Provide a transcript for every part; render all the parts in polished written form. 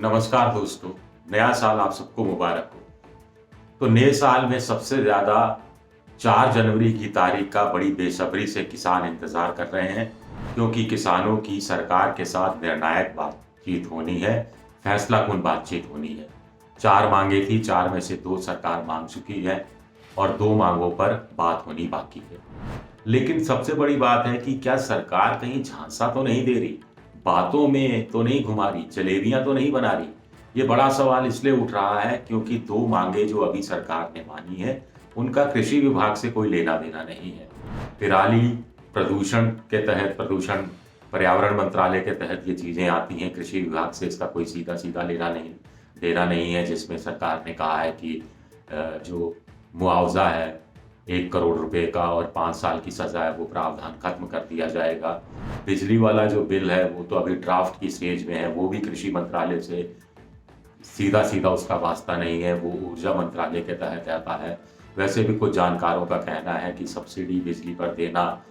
नमस्कार दोस्तों, नया साल आप सबको मुबारक हो। तो नए साल में सबसे ज़्यादा 4 जनवरी की तारीख का बड़ी बेसब्री से किसान इंतज़ार कर रहे हैं, क्योंकि किसानों की सरकार के साथ निर्णायक बातचीत होनी है, फैसलाकुन बातचीत होनी है। 4 मांगें थी, 4 में से 2 सरकार मांग चुकी है और 2 मांगों पर बात होनी बाकी है। लेकिन सबसे बड़ी बात है कि क्या सरकार कहीं झांसा तो नहीं दे रही, बातों में तो नहीं घुमा रही, जलेबियां तो नहीं बना रही। ये बड़ा सवाल इसलिए उठ रहा है क्योंकि 2 मांगे जो अभी सरकार ने मानी है, उनका कृषि विभाग से कोई लेना देना नहीं है। पराली प्रदूषण के तहत, प्रदूषण पर्यावरण मंत्रालय के तहत ये चीजें आती हैं, कृषि विभाग से इसका कोई सीधा सीधा लेना नहीं देना नहीं है। जिसमें सरकार ने कहा है कि जो मुआवजा है 1 करोड़ रुपए का और 5 साल की सजा है, वो प्रावधान खत्म कर दिया जाएगा। बिजली वाला जो बिल है वो तो अभी ड्राफ्ट की स्टेज में है, वो भी कृषि मंत्रालय से सीधा सीधा उसका वास्ता नहीं है, वो ऊर्जा मंत्रालय के तहत आता है। वैसे भी कुछ जानकारों का कहना है कि सब्सिडी बिजली पर देना,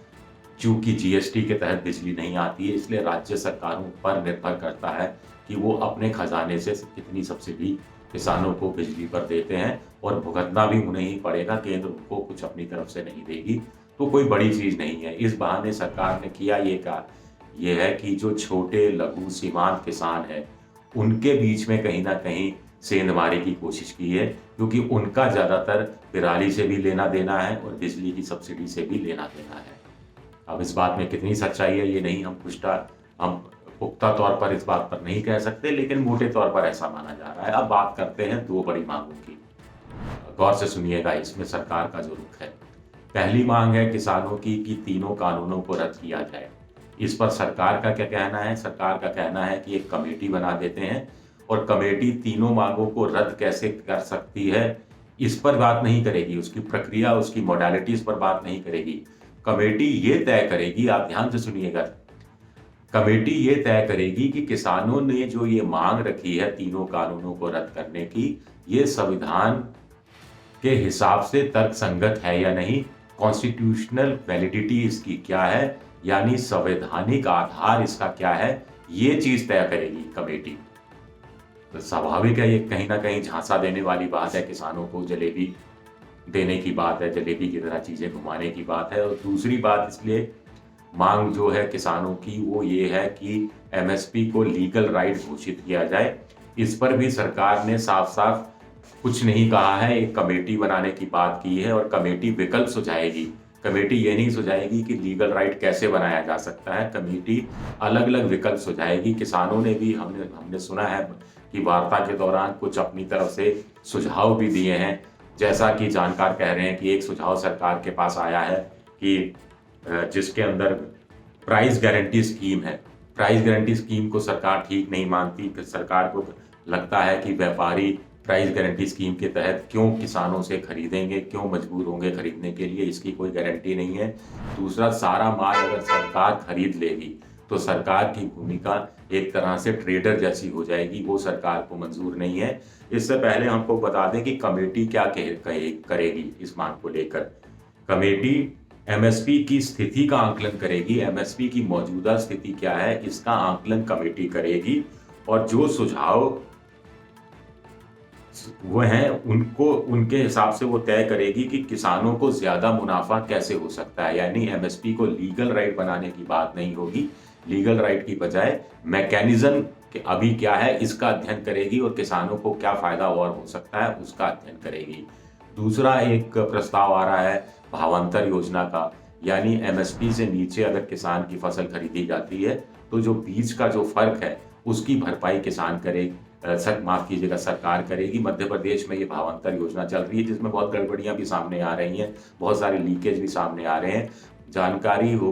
चूंकि जीएसटी के तहत बिजली नहीं आती है, इसलिए राज्य सरकारों पर निर्भर करता है कि वो अपने खजाने से कितनी सब्सिडी किसानों को बिजली पर देते हैं, और भुगतना भी उन्हें ही पड़ेगा, केंद्र उनको कुछ अपनी तरफ से नहीं देगी। तो कोई बड़ी चीज नहीं है। इस बहाने सरकार ने किया ये है कि जो छोटे लघु सीमांत किसान है, उनके बीच में कहीं ना कहीं सेंधमारी की कोशिश की है, क्योंकि उनका ज्यादातर पराली से भी लेना देना है और बिजली की सब्सिडी से भी लेना देना है। अब इस बात में कितनी सच्चाई है ये नहीं हम पुख्ता तौर पर इस बात पर नहीं कह सकते, लेकिन मोटे तौर पर ऐसा माना जा रहा है। अब बात करते हैं 2 बड़ी मांगों की। गौर से सुनिएगा इसमें सरकार का जो रुख है। पहली मांग है किसानों की कि तीनों कानूनों को रद्द किया जाए। इस पर सरकार का क्या कहना है? सरकार का कहना है कि एक कमेटी बना देते हैं और कमेटी तीनों मांगों को रद्द कैसे कर सकती है इस पर बात नहीं करेगी, उसकी प्रक्रिया, उसकी मोडालिटीज पर बात नहीं करेगी। कमेटी ये तय करेगी, आप ध्यान से सुनिएगा, कमेटी ये तय करेगी कि किसानों ने जो ये मांग रखी है तीनों कानूनों को रद्द करने की, ये संविधान के हिसाब से तर्कसंगत है या नहीं, कॉन्स्टिट्यूशनल वैलिडिटी इसकी क्या है, यानी संवैधानिक आधार इसका क्या है, ये चीज तय करेगी कमेटी। तो स्वाभाविक है, ये कहीं ना कहीं झांसा देने वाली बात है, किसानों को जलेबी देने की बात है, जलेबी की तरह चीजें घुमाने की बात है। और दूसरी बात, इसलिए मांग जो है किसानों की वो ये है कि एमएसपी को लीगल राइट घोषित किया जाए। इस पर भी सरकार ने साफ साफ कुछ नहीं कहा है, एक कमेटी बनाने की बात की है और कमेटी विकल्प सुझाएगी। कमेटी ये नहीं सुझाएगी कि लीगल राइट कैसे बनाया जा सकता है, कमेटी अलग अलग विकल्प सुझाएगी। किसानों ने भी, हमने सुना है कि वार्ता के दौरान कुछ अपनी तरफ से सुझाव भी दिए हैं। जैसा कि जानकार कह रहे हैं कि एक सुझाव सरकार के पास आया है कि जिसके अंदर प्राइस गारंटी स्कीम है, प्राइस गारंटी स्कीम को सरकार ठीक नहीं मानती। सरकार को लगता है कि व्यापारी प्राइस गारंटी स्कीम के तहत क्यों किसानों से खरीदेंगे, क्यों मजबूर होंगे खरीदने के लिए, इसकी कोई गारंटी नहीं है। दूसरा, सारा माल अगर सरकार खरीद लेगी तो सरकार की भूमिका एक तरह से ट्रेडर जैसी हो जाएगी, वो सरकार को मंजूर नहीं है। इससे पहले हमको बता दें कि कमेटी क्या करेगी इस मांग को लेकर। कमेटी एमएसपी की स्थिति का आंकलन करेगी, एमएसपी की मौजूदा स्थिति क्या है इसका आंकलन कमेटी करेगी, और जो सुझाव वो हैं उनको, उनके हिसाब से वो तय करेगी कि किसानों को ज्यादा मुनाफा कैसे हो सकता है। यानी एमएसपी को लीगल राइट बनाने की बात नहीं होगी, लीगल राइट की बजाय मैकेनिज्म कि अभी क्या है इसका अध्ययन करेगी और किसानों को क्या फायदा और हो सकता है उसका अध्ययन करेगी। दूसरा एक प्रस्ताव आ रहा है भावांतर योजना का, यानी एमएसपी से नीचे अगर किसान की फसल खरीदी जाती है तो जो बीच का जो फर्क है उसकी भरपाई किसान करेगी, माफ कीजिएगा, सरकार करेगी। मध्य प्रदेश में ये भावांतर योजना चल रही है, जिसमें बहुत गड़बड़ियां भी सामने आ रही हैं, बहुत सारे लीकेज भी सामने आ रहे हैं। जानकारी हो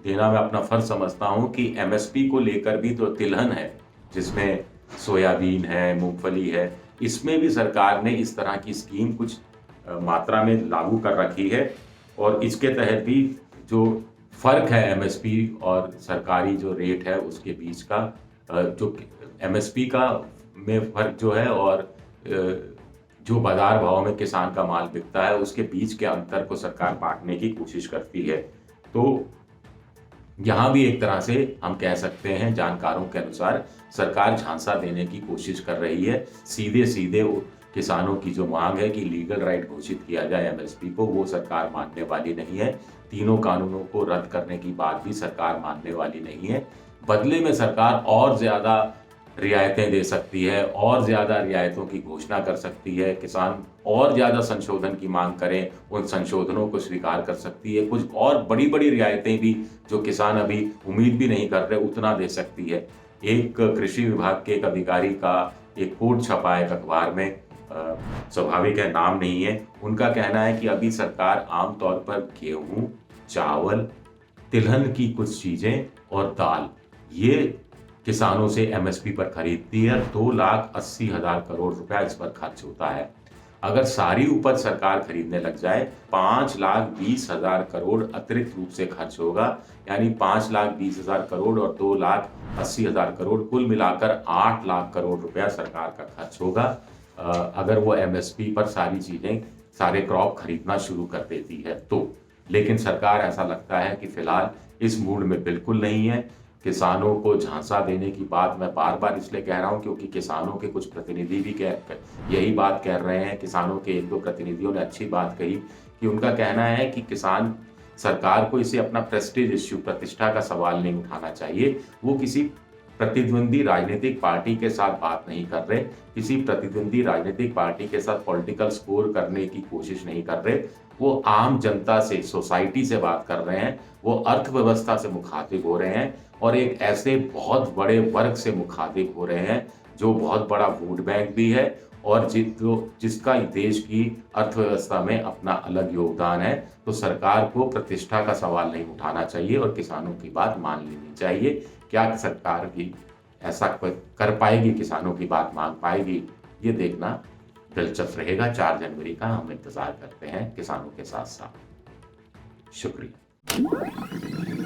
देना मैं अपना फर्ज समझता हूं कि एमएसपी को लेकर भी तो तिलहन है, जिसमें सोयाबीन है, मूंगफली है, इसमें भी सरकार ने इस तरह की स्कीम कुछ मात्रा में लागू कर रखी है, और इसके तहत भी जो फर्क है एमएसपी और सरकारी जो रेट है उसके बीच का, जो एमएसपी का में फर्क जो है और जो बाजार भाव में किसान का माल बिकता है उसके बीच के अंतर को सरकार बांटने की कोशिश करती है। तो यहाँ भी एक तरह से हम कह सकते हैं, जानकारों के अनुसार सरकार झांसा देने की कोशिश कर रही है। सीधे सीधे किसानों की जो मांग है कि लीगल राइट घोषित किया जाए एमएसपी को, वो सरकार मानने वाली नहीं है। तीनों कानूनों को रद्द करने की बात भी सरकार मानने वाली नहीं है। बदले में सरकार और ज्यादा रियायतें दे सकती है, और ज्यादा रियायतों की घोषणा कर सकती है। किसान और ज्यादा संशोधन की मांग करें, उन संशोधनों को स्वीकार कर सकती है। कुछ और बड़ी बड़ी रियायतें भी जो किसान अभी उम्मीद भी नहीं कर रहे, उतना दे सकती है। एक कृषि विभाग के एक अधिकारी का एक कोट छपा है एक अखबार में, स्वाभाविक है नाम नहीं है। उनका कहना है कि अभी सरकार आमतौर पर गेहूं, चावल, तिलहन की कुछ चीजें और दाल, ये किसानों से एमएसपी पर खरीदती है। 2,80,000 करोड़ रुपया इस पर खर्च होता है। अगर सारी उपज सरकार खरीदने लग जाए, 5,20,000 करोड़ अतिरिक्त रूप से खर्च होगा। यानी 5,20,000 करोड़ और 2,80,000 करोड़, कुल मिलाकर 8 लाख करोड़ रुपया सरकार का खर्च होगा अगर वो एमएसपी पर सारी चीजें, सारे क्रॉप खरीदना शुरू कर देती है तो। लेकिन सरकार, ऐसा लगता है कि फिलहाल इस मूड में बिल्कुल नहीं है। किसानों को झांसा देने की बात मैं बार बार इसलिए कह रहा हूं क्योंकि किसानों के कुछ प्रतिनिधि भी यही बात कह रहे हैं। किसानों के एक दो प्रतिनिधियों ने अच्छी बात कही कि उनका कहना है कि किसान, सरकार को इसे अपना प्रेस्टीज इश्यू, प्रतिष्ठा का सवाल नहीं उठाना चाहिए। वो किसी प्रतिद्वंदी राजनीतिक पार्टी के साथ बात नहीं कर रहे, किसी प्रतिद्वंदी राजनीतिक पार्टी के साथ पॉलिटिकल स्कोर करने की कोशिश नहीं कर रहे। वो आम जनता से, सोसाइटी से बात कर रहे हैं। वो अर्थव्यवस्था से मुखातिब हो रहे हैं और एक ऐसे बहुत बड़े वर्ग से मुखातिब हो रहे हैं जो बहुत बड़ा वोट बैंक भी है और जिसका देश की अर्थव्यवस्था में अपना अलग योगदान है। तो सरकार को प्रतिष्ठा का सवाल नहीं उठाना चाहिए और किसानों की बात मान लेनी चाहिए। क्या सरकार भी ऐसा कर पाएगी, किसानों की बात मान पाएगी, ये देखना दिलचस्प रहेगा। 4 जनवरी का हम इंतजार करते हैं किसानों के साथ साथ। शुक्रिया।